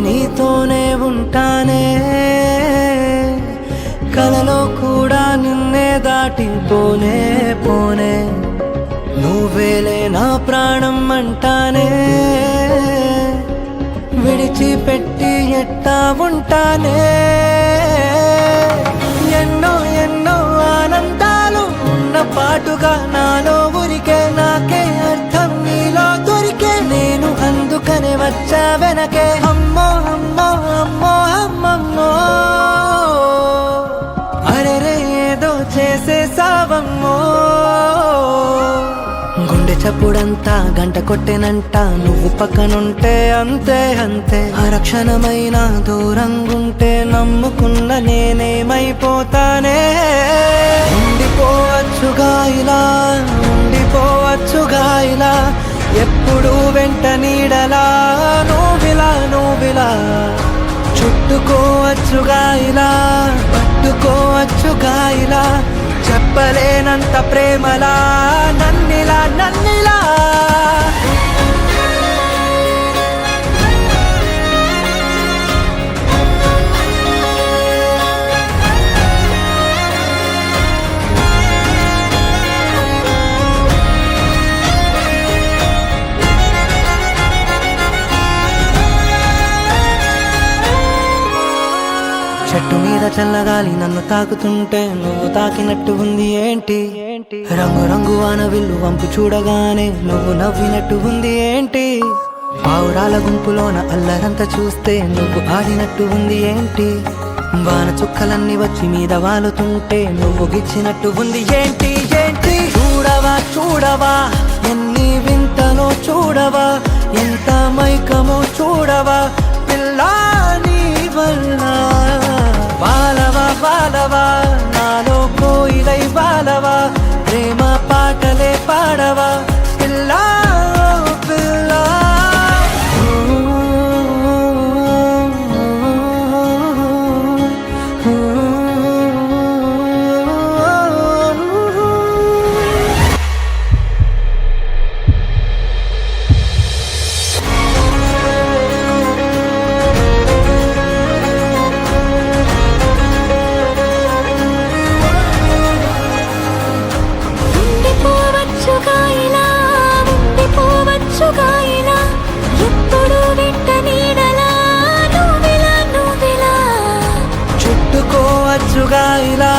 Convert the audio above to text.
నీతోనే ఉంటానే, కలలో కూడా నిన్నే దాటిపోనే పోనే, నువ్వేలే నా ప్రాణం అంటానే, విడిచిపెట్టి ఎట్టా ఉంటానే. ఎన్నో ఎన్నో ఆనందాలు ఉన్న పాటుగా నాలో ఉరికే, నాకే అర్థం నీలో దొరికే, నేను అందుకనే వచ్చా వెనకే. అమ్మో అమ్మో అమ్మో అమ్మమ్మో, అరెరే ఏదో చేసేసావమ్మో. గుండె చప్పుడంతా గంట కొట్టెనంట, నువ్వు పక్కనుంటే అంతే అంతే. అరక్షణమైన దూరంగుంటే నమ్ముకున్న నేనేమైపోతానే. ఉండిపోవచ్చుగా ఇలా, ఉండిపోవచ్చుగా ఇలా, ఎప్పుడు వెంట నీడలా నువ్విలా. చుట్టుకోవచ్చుగా ఇలా, పట్టుకోవచ్చుగా ఇలా, చెప్పలేనంత ప్రేమలా నన్నిలా. చెట్టు మీద చల్లగాలి నన్ను తాకుతుంటే నువ్వు తాకినట్టు ఉంది ఏంటి? రంగు రంగు వానవిల్లు వంపు చూడగానే నువ్వు నవ్వినట్టు ఉంది ఏంటి? పావురాల గుంపులోన అల్లరంతా చూస్తే నువ్వు ఆడినట్టు ఉంది ఏంటి? వాన చుక్కలన్నీ వచ్చి మీద వాలుతుంటే నువ్వు గిచ్చినట్టు ఉంది ఏంటి? చూడవా ఎన్ని వింతలో చూడవా, ఎంత మైకమో చూడవా పిల్లా నీ వల్ల. బాలవా నాలో కోయిలై బాలవా, ప్రేమ పాటలే పాడవా పిల్లా పిల్లా. చుట్టుకోవచ్చుగా ఇలా,